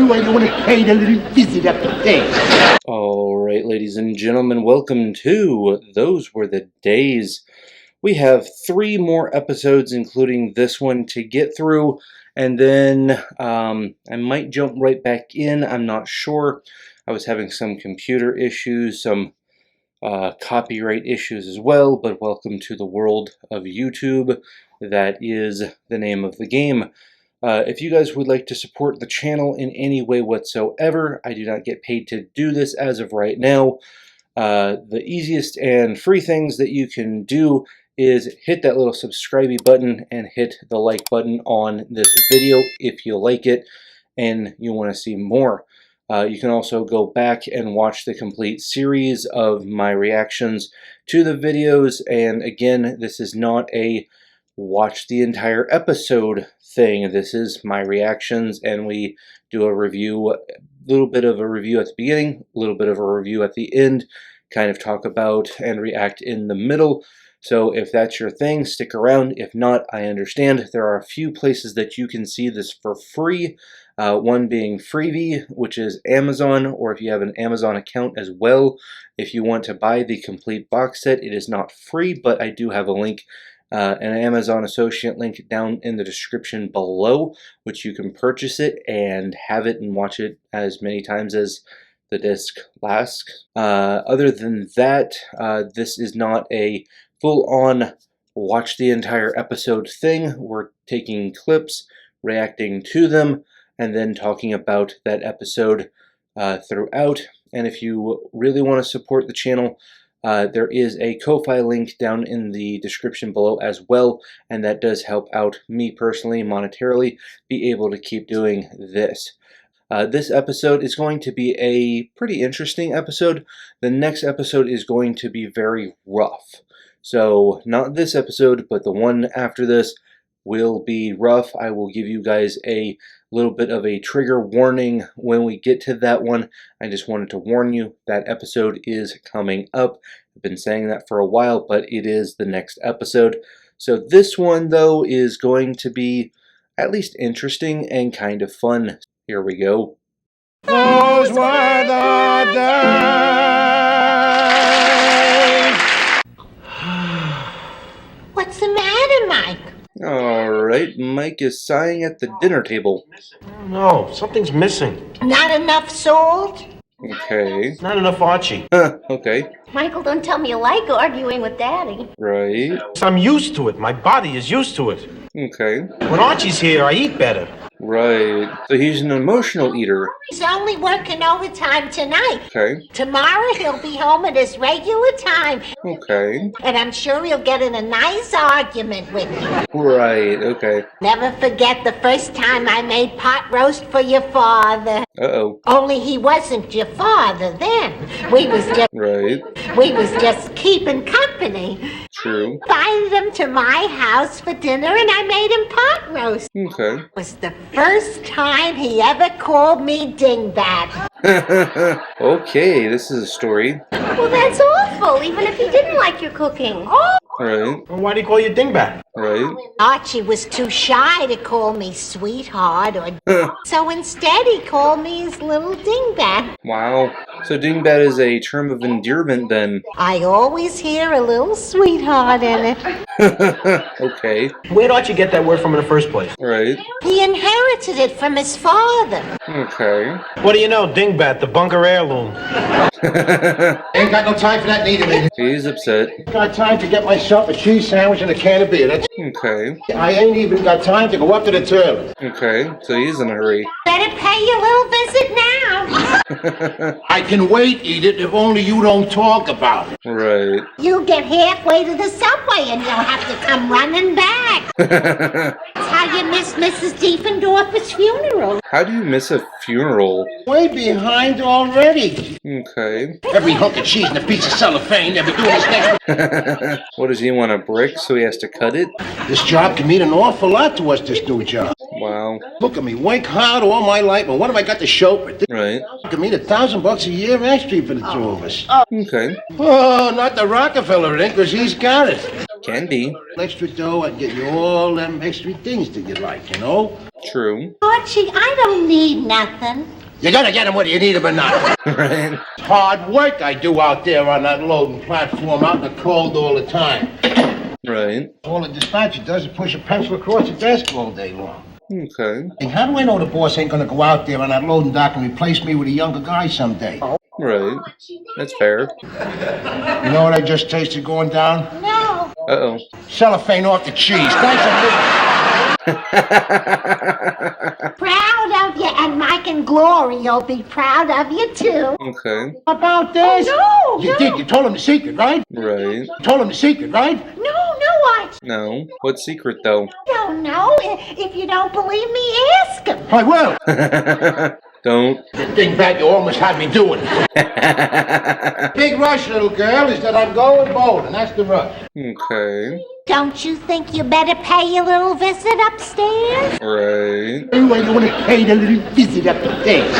why you want to pay a little visit up there. Alright, ladies and gentlemen, welcome to Those Were the Days. We have 3 more episodes, including this one, to get through, and then I might jump right back in. I'm not sure. I was having some computer issues, some copyright issues as well, but welcome to the world of YouTube. That is the name of the game. If you guys would like to support the channel in any way whatsoever, I do not get paid to do this as of right now. The easiest and free things that you can do is hit that little subscribe button and hit the like button on this video if you like it and you want to see more. You can also go back and watch the complete series of my reactions to the videos, and again, this is not a watch the entire episode thing. This is my reactions, and we do a review, a little bit of a review at the beginning, a little bit of a review at the end, kind of talk about and react in the middle. So if that's your thing, stick around. If not, I understand. There are a few places that you can see this for free. One being Freevee, which is Amazon, or if you have an Amazon account as well. If you want to buy the complete box set, it is not free, but I do have a link, an Amazon associate link down in the description below, which you can purchase it and have it and watch it as many times as the disc lasts. Other than that, this is not a full-on watch the entire episode thing. We're taking clips, reacting to them, and then talking about that episode throughout. And if you really want to support the channel, there is a Ko-Fi link down in the description below as well, and that does help out me personally, monetarily, be able to keep doing this. This episode is going to be a pretty interesting episode. The next episode is going to be very rough. So, not this episode, but the one after this will be rough. I will give you guys a little bit of a trigger warning when we get to that one. I just wanted to warn you that episode is coming up. I've been saying that for a while, but it is the next episode. So this one, though, is going to be at least interesting and kind of fun. Here we go. Those were the days. What's the matter, Mike? Alright, Mike is sighing at the dinner table. No, something's missing. Not enough salt? Okay. Not enough Archie. Okay. Michael, don't tell me you like arguing with Daddy. Right. I'm used to it. My body is used to it. Okay. When Archie's here, I eat better. Right. So he's an emotional eater. He's only working overtime tonight. Okay. Tomorrow he'll be home at his regular time. Okay. And I'm sure he'll get in a nice argument with you. Right. Okay. Never forget the first time I made pot roast for your father. Uh-oh. Only he wasn't your father then. We was just keeping company. True. Invited him to my house for dinner and I made him pot roast. Okay. It was the first time he ever called me dingbat. Okay, this is a story. Well, that's awful, even if he didn't like your cooking. Oh! Right. Well, why do you call you dingbat? Right. Archie was too shy to call me sweetheart, so instead he called me his little dingbat. Wow. So dingbat is a term of endearment then. I always hear a little sweetheart in it. Okay. Where'd Archie get that word from in the first place? Right. He inherited it from his father. Okay. What do you know, dingbat, the bunker heirloom? Ain't got no time for that neither, man. He's upset. Got time to get myself a cheese sandwich and a can of beer. That's. Okay. I ain't even got time to go up to the toilet. Okay. So he's in a hurry. Better pay your little visit now. I can wait, Edith, if only you don't talk about it. Right. You'll get halfway to the subway and you'll have to come running back. That's how you miss Mrs. Diefendorfer's funeral. How do you miss a funeral? Way behind already. Okay. Every hunk of cheese and a piece of cellophane. They'll be doing this next. What, does he want a brick so he has to cut it? This job can mean an awful lot to us, this new job. Wow. Look at me, work hard all my life, and what have I got to show for it? Right. It can mean $1,000 a year extra for the two of us. Okay. Oh, not the Rockefeller, it ain't, because he's got it. Can be. Extra dough, I can get you all them extra things that you like, you know? True. Archie, I don't need nothing. You gotta get them whether you need them or not. Right. Hard work I do out there on that loading platform out in the cold all the time. Right. All the dispatcher does is push a pencil across the desk all day long. Okay. And how do I know the boss ain't gonna go out there on that loading dock and replace me with a younger guy someday? Right. That's fair. You know what I just tasted going down? No. Uh-oh. Cellophane off the cheese. Thanks a Proud of you, and Mike and Glory will be proud of you, too. Okay. About this? Oh, no, You no. did. You told him the secret, right? Right. You told him the secret, right? No, Archie. No. What secret, though? Don't know. If you don't believe me, ask him. I will. Don't. The thing back you almost had me doing. Big rush, little girl, is that I'm going bowling. That's the rush. Okay. Don't you think you better pay your little visit upstairs? Right. Anyway, you want to pay the little visit up the stairs.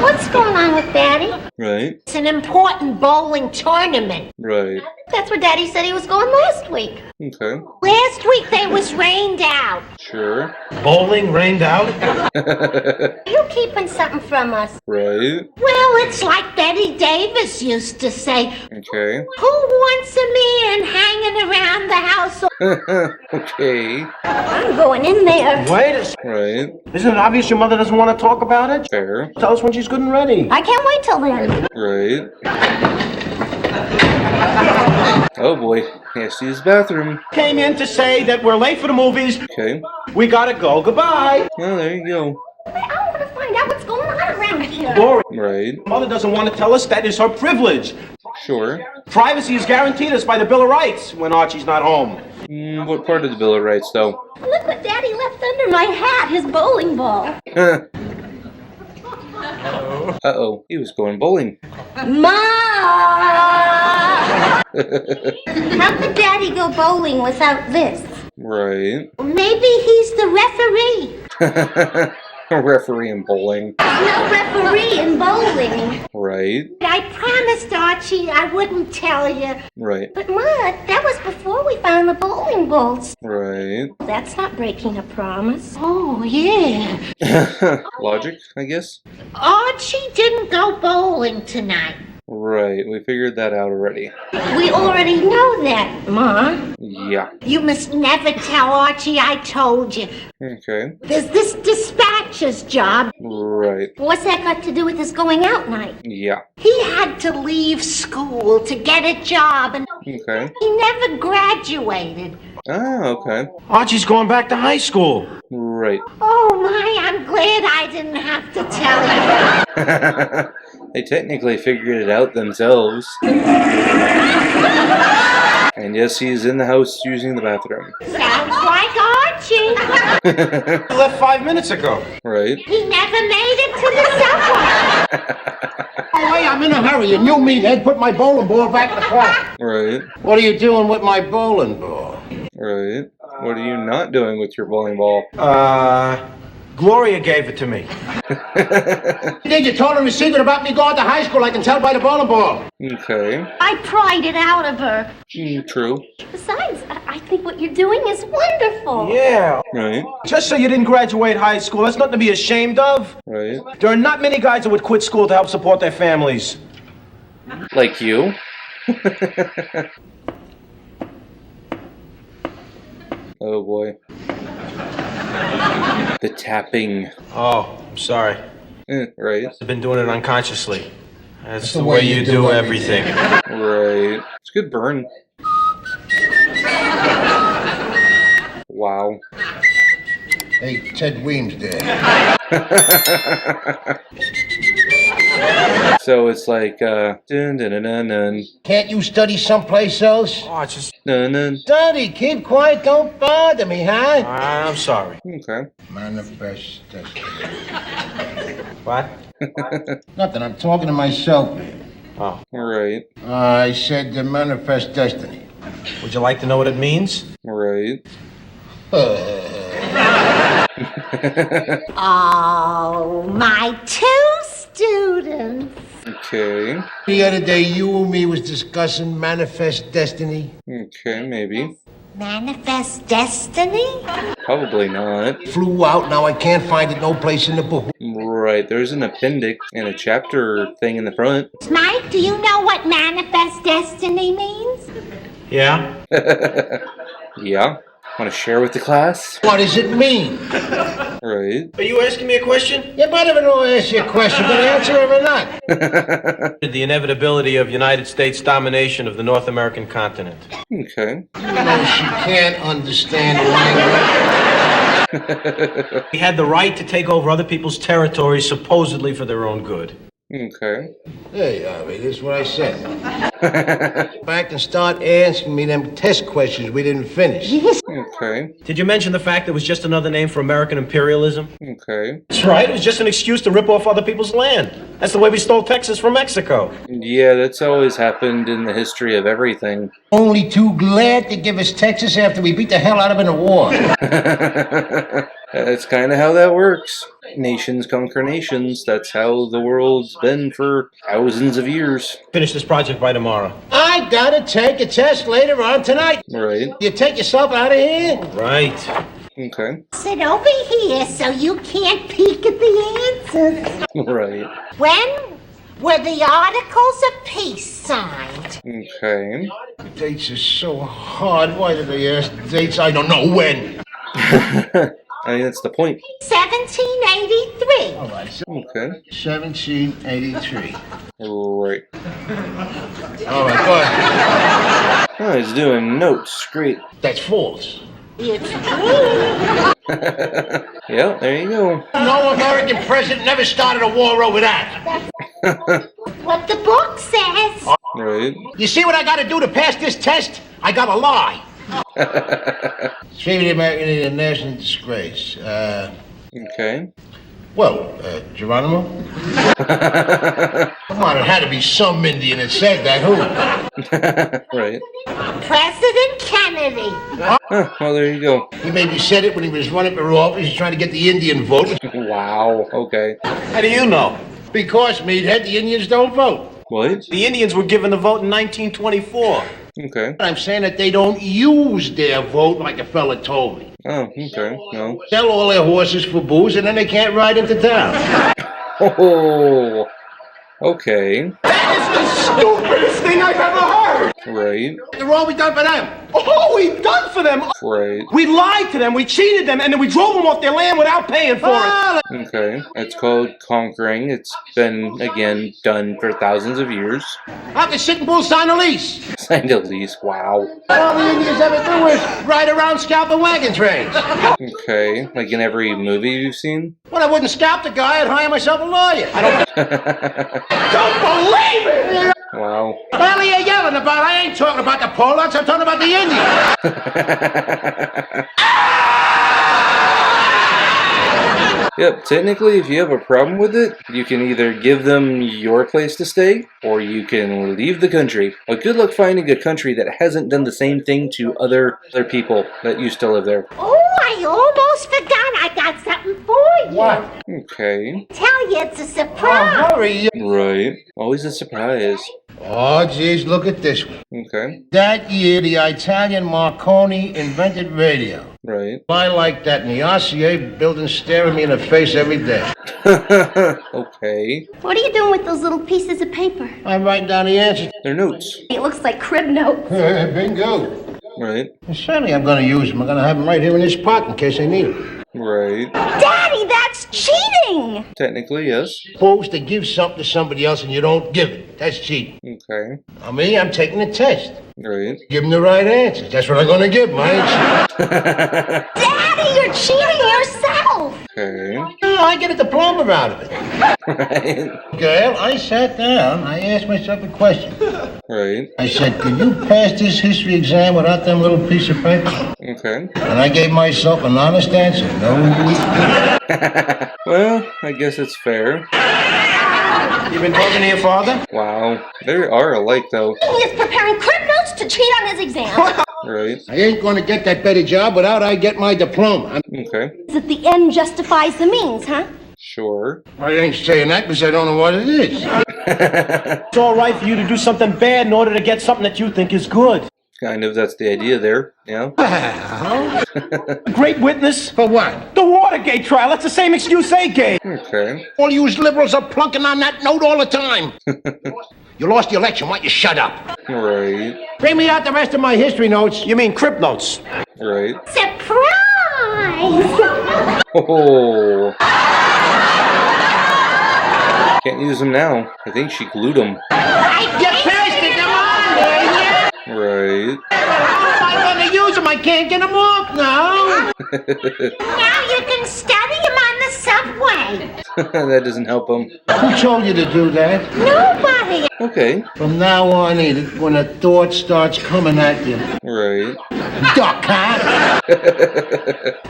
What's going on with Daddy? Right. It's an important bowling tournament. Right. That's where Daddy said he was going last week. Okay. Last week they was rained out. Sure. Bowling rained out? You keeping something from us? Right. Well, it's like Betty Davis used to say, Okay. who wants a man hanging around the house? Okay. I'm going in there. Wait a second. Right. Isn't it obvious your mother doesn't want to talk about it? Fair. Tell us when she's good and ready. I can't wait till then. Right. Oh boy. Has to use the bathroom. Came in to say that we're late for the movies. Okay. We gotta go. Goodbye. Well, there you go. I want to find out what's going on around here. Glory. Right. Mother doesn't want to tell us that is her privilege. Sure. Privacy is guaranteed us by the Bill of Rights when Archie's not home. What part of the Bill of Rights, though? Look what Daddy left under my hat, his bowling ball. Uh-oh. He was going bowling. Ma! How could Daddy go bowling without this? Right. Maybe he's the referee. A referee in bowling. There's no referee in bowling. Right. I promised Archie I wouldn't tell you. Right. But Ma, that was before we found the bowling balls. Right. That's not breaking a promise. Oh, yeah. Logic, I guess? Archie didn't go bowling tonight. Right. We figured that out already. We already know that, Ma. Yeah. You must never tell Archie I told you. Okay. There's this dispatcher's job. Right. What's that got to do with this going out night? Yeah. He had to leave school to get a job, and Okay. he never graduated. Ah, okay. Archie's going back to high school. Right. Oh, my, I'm glad I didn't have to tell you. They technically figured it out themselves. And yes, he's in the house using the bathroom. Sounds like Archie. He left 5 minutes ago. Right. He never made it to the subway. Oh, hey, I'm in a hurry. And you, meathead, put my bowling ball back in the car. Right. What are you doing with my bowling ball? Right. What are you not doing with your bowling ball? Gloria gave it to me. Did you told him the secret about me going to high school? I can tell by the bowling ball. Okay. I pried it out of her. True. Besides, I think what you're doing is wonderful. Yeah. Right. Just so you didn't graduate high school, that's nothing to be ashamed of. Right. There are not many guys that would quit school to help support their families. Like you. Oh boy. The tapping. Oh, I'm sorry. Right. I've been doing it unconsciously. That's the way you do everything. Right. It's a good burn. Wow. Hey, Ted Weems there. So it's like, dun dun dun dun dun. Can't you study someplace else? Oh, it's just... Dun dun. Study, keep quiet, don't bother me, huh? I'm sorry. Okay. Manifest destiny. What? Nothing, I'm talking to myself, man. Oh. Right. I said the manifest destiny. Would you like to know what it means? Right. Oh, my two students. Okay. The other day, you and me was discussing Manifest Destiny. Okay, maybe. Manifest destiny? Probably not. Flew out, now I can't find it no place in the book. Right, there's an appendix and a chapter thing in the front. Mike, do you know what manifest destiny means? Yeah? Yeah. Want to share with the class? What does it mean? Right. Are you asking me a question? You might even know ask you a question, but answer it or not. The inevitability of United States domination of the North American continent. Okay. You know she can't understand language. We had the right to take over other people's territories supposedly for their own good. Okay. Hey, Harvey, this is what I said. Back and start asking me them test questions we didn't finish. Okay. Did you mention the fact that it was just another name for American imperialism? Okay. That's right. It was just an excuse to rip off other people's land. That's the way we stole Texas from Mexico. Yeah, that's always happened in the history of everything. Only too glad to give us Texas after we beat the hell out of it in a war. That's kind of how that works. Nations conquer nations. That's how the world's been for thousands of years. Finish this project by tomorrow. I gotta take a test later on tonight. Right. You take yourself out of here? Right. Okay. Sit over here so you can't peek at the answers. Right. When were the Articles of Peace signed? Okay. Dates are so hard. Why did they ask dates? I don't know when. I mean, that's the point. 1783. All right, so Okay. 1783. Right. All right, go ahead. Oh, he's doing notes. Great. That's false. It's true. Yeah, there you go. No American president never started a war over that. What the book says. Right. You see what I gotta do to pass this test? I gotta lie. Save the American Indian national disgrace. Okay. Geronimo? Come on, it had to be some Indian that said that. Who? Right. President Kennedy. Huh, well, there you go. He maybe said it when he was running for office, trying to get the Indian vote. Wow. Okay. How do you know? Because, meathead, the Indians don't vote. What? The Indians were given the vote in 1924. Okay. I'm saying that they don't use their vote like a fella told me. Oh, okay. No. Sell all their horses for booze and then they can't ride into town. Oh. Okay. Stupidest thing I've ever heard! Right. After all we done for them. Oh, we've done for them. Right. We lied to them, we cheated them, and then we drove them off their land without paying for it. Okay. It's called conquering. It's been, again, done for thousands of years. How can Sitting Bull sign a lease? Signed a lease. Wow. All the Indians ever do is ride around scalping wagon trains. Okay. Like in every movie you've seen? When I wouldn't scalp the guy, I'd hire myself a lawyer. I don't believe it! Wow. What the hell are you yelling about? I ain't talking about the Polacks, I'm talking about the Indians. Yep, technically, if you have a problem with it, you can either give them your place to stay, or you can leave the country. But good luck finding a country that hasn't done the same thing to other people that used to live there. Oh, I almost forgot. I got something for you. What? Okay. Tell you it's a surprise. Hurry. Right. Always a surprise. Oh, geez, look at this one. Okay. That year, the Italian Marconi invented radio. Right. I like that, and the RCA building staring me in the face every day. Okay. What are you doing with those little pieces of paper? I'm writing down the answer. They're notes. It looks like crib notes. Bingo. Right. And certainly I'm going to use them. I'm going to have them right here in this pot in case I need them. Right. Daddy, that's cheating! Technically, yes. Supposed to give something to somebody else and you don't give it. That's cheating. Okay. I mean, I'm taking a test. Right. Give them the right answers. That's what I'm going to give them. I ain't Daddy, you're cheating yourself! Okay. No, I get a diploma out of it. Right. Girl, I sat down. I asked myself a question. Right. I said, can you pass this history exam without them little piece of paper? Okay. And I gave myself an honest answer. No. Well, I guess it's fair. You been talking to your father? Wow. They are alike, though. He is preparing crib notes to cheat on his exam. Right. I ain't going to get that better job without I get my diploma. Okay. That the end justifies the means, huh? Sure. I ain't saying that because I don't know what it is. It's all right for you to do something bad in order to get something that you think is good. Kind of, that's the idea there, yeah. Great witness. For what? The Watergate trial. That's the same excuse they gave. Okay. All you liberals are plunking on that note all the time. You lost the election. Why don't you shut up? Right, Bring me out the rest of my history notes. You mean Crip Notes? right. Surprise! Oh. Can't use them now. I think she glued them. Get past it, come on, man. Right. How am I going to use them? I can't get them off now. Now you can study him on the subway. That doesn't help them. Who told you to do that? Nobody. Okay. From now on, Edith, when a thought starts coming at you, Right. duck, huh?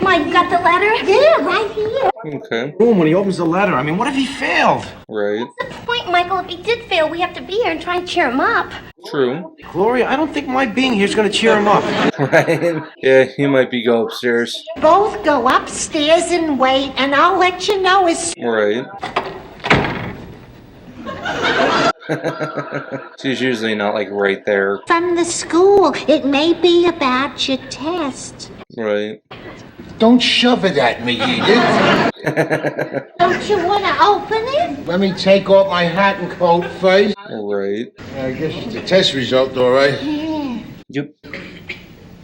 Mike, you got the letter? Yeah, right here. Okay. Boom, when he opens the letter. I mean, what if he failed? Right. What's the point, Michael? If he did fail, we have to be here and try and cheer him up. True. Gloria, I don't think my being here is going to cheer him up. Right. Yeah, you might be go upstairs. Both go upstairs and wait, and I'll let you know as Right. She's usually not like right there. from the school. It may be about your test. Right. Don't shove it at me, Edith. Don't you want to open it? Let me take off my hat and coat first. Right. I guess it's the test result, all right. Yeah. Yep.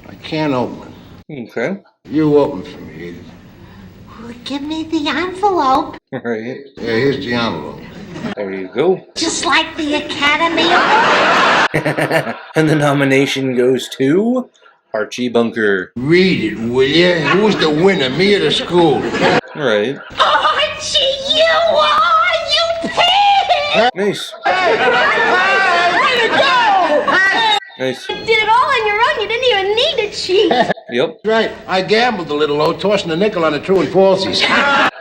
I can't open it. Okay. You open for me, Edith. Well, give me the envelope. Right. Yeah, here's the envelope. There you go. Just like the Academy Award. And the nomination goes to Archie Bunker. Read it, will you? Who's the winner, me or the school? Right. Archie, you are, you pig! Nice. Way to go! Nice. You did it all on your own. You didn't even need a cheat. Yep. Right, I gambled a little, though, tossing a nickel on the true and falsies.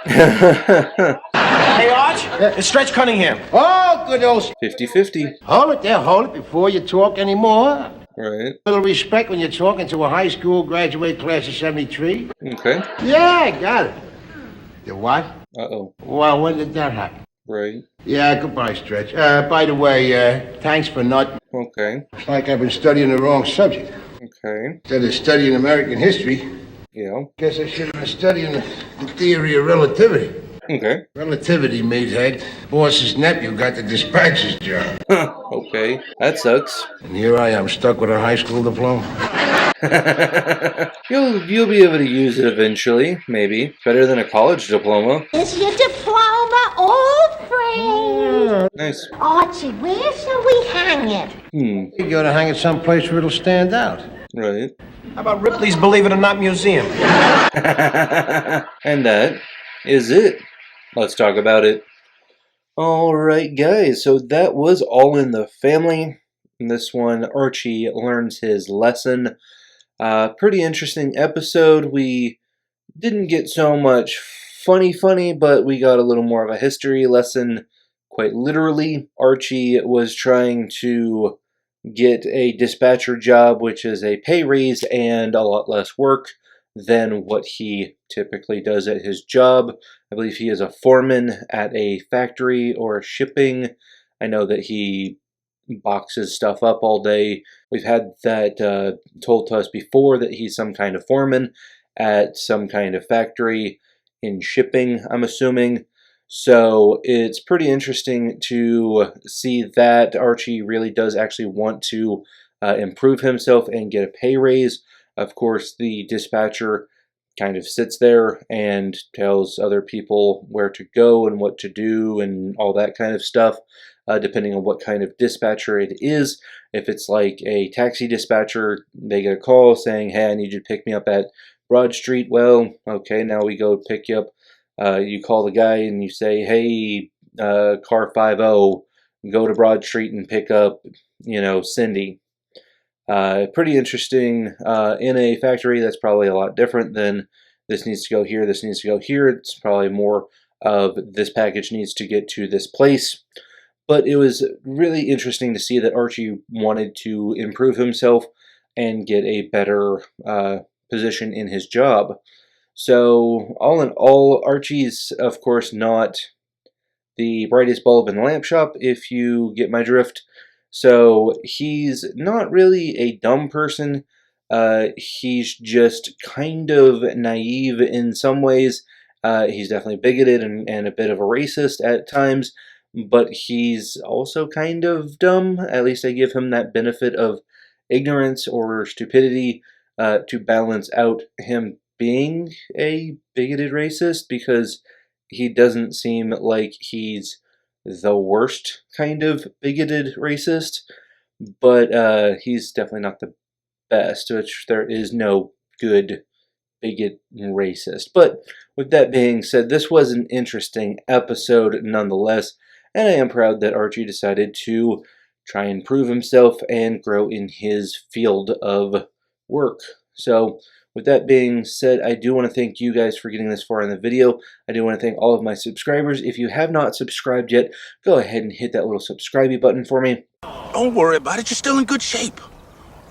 Hey, Arch, it's Stretch Cunningham. Oh, good old... 50-50. Hold it there, hold it before you talk anymore. Right. A little respect when you're talking to a high school graduate class of 73. Okay. Yeah, I got it. The what? Uh-oh. Well, when did that happen? Right. Yeah, goodbye, Stretch. By the way, thanks for not... Okay. It's like I've been studying the wrong subject. Okay. Instead of studying American history, Yeah. guess I should have been studying the theory of relativity. Okay. Relativity, meathead. Boss's nephew got the dispatcher's job. Okay. That sucks. And here I am, stuck with a high school diploma. You'll be able to use it eventually, maybe. Better than a college diploma. Is your diploma all framed? Nice. Archie, where shall we hang it? You gotta hang it someplace where it'll stand out. Right. How about Ripley's Believe It or Not Museum? And that is it. Let's talk about it. Alright guys, so that was All in the Family. In this one, Archie learns his lesson. Pretty interesting episode. We didn't get so much funny, but we got a little more of a history lesson. Quite literally, Archie was trying to get a dispatcher job, which is a pay raise and a lot less work than what he typically does at his job. I believe he is a foreman at a factory or shipping. I know that he boxes stuff up all day. We've had that told to us before, that he's some kind of foreman at some kind of factory in shipping, I'm assuming. So it's pretty interesting to see that Archie really does actually want to improve himself and get a pay raise. Of course, the dispatcher kind of sits there and tells other people where to go and what to do and all that kind of stuff, depending on what kind of dispatcher it is. If it's like a taxi dispatcher, they get a call saying, hey, I need you to pick me up at Broad Street. Well, okay, now we go pick you up. You call the guy and you say, hey, car 50, go to Broad Street and pick up, Cindy. Pretty interesting. In a factory, that's probably a lot different than this needs to go here, this needs to go here. It's probably more of this package needs to get to this place. But it was really interesting to see that Archie wanted to improve himself and get a better position in his job. So, all in all, Archie's, of course, not the brightest bulb in the lamp shop, if you get my drift. So, he's not really a dumb person. He's just kind of naive in some ways. He's definitely bigoted and a bit of a racist at times, but he's also kind of dumb. At least I give him that benefit of ignorance or stupidity to balance out him being a bigoted racist, because he doesn't seem like he's the worst kind of bigoted racist, but he's definitely not the best, which there is no good bigot racist. But with that being said, this was an interesting episode nonetheless, and I am proud that Archie decided to try and prove himself and grow in his field of work. So, with that being said, I do want to thank you guys for getting this far in the video. I do want to thank all of my subscribers. If you have not subscribed yet, go ahead and hit that little subscribe button for me. Don't worry about it. You're still in good shape.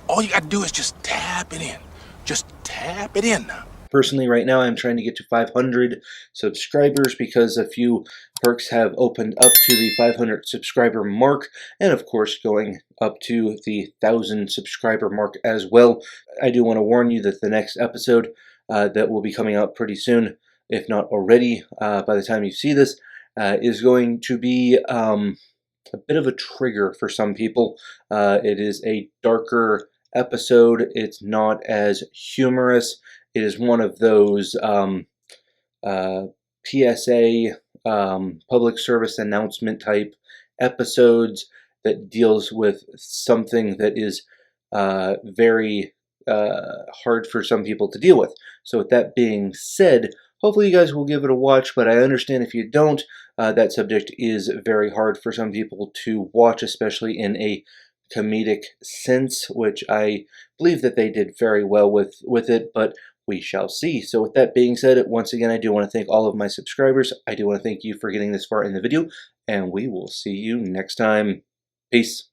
All you got to do is just tap it in. Just tap it in now. Personally, right now, I'm trying to get to 500 subscribers because a few perks have opened up to the 500 subscriber mark, and of course, going up to the 1,000 subscriber mark as well. I do want to warn you that the next episode that will be coming out pretty soon, if not already by the time you see this, is going to be a bit of a trigger for some people. It is a darker episode. It's not as humorous. It is one of those PSA, public service announcement type episodes that deals with something that is very hard for some people to deal with. So with that being said, hopefully you guys will give it a watch, but I understand if you don't, that subject is very hard for some people to watch, especially in a comedic sense, which I believe that they did very well with it, but we shall see. So with that being said, once again, I do want to thank all of my subscribers. I do want to thank you for getting this far in the video, and we will see you next time. Peace.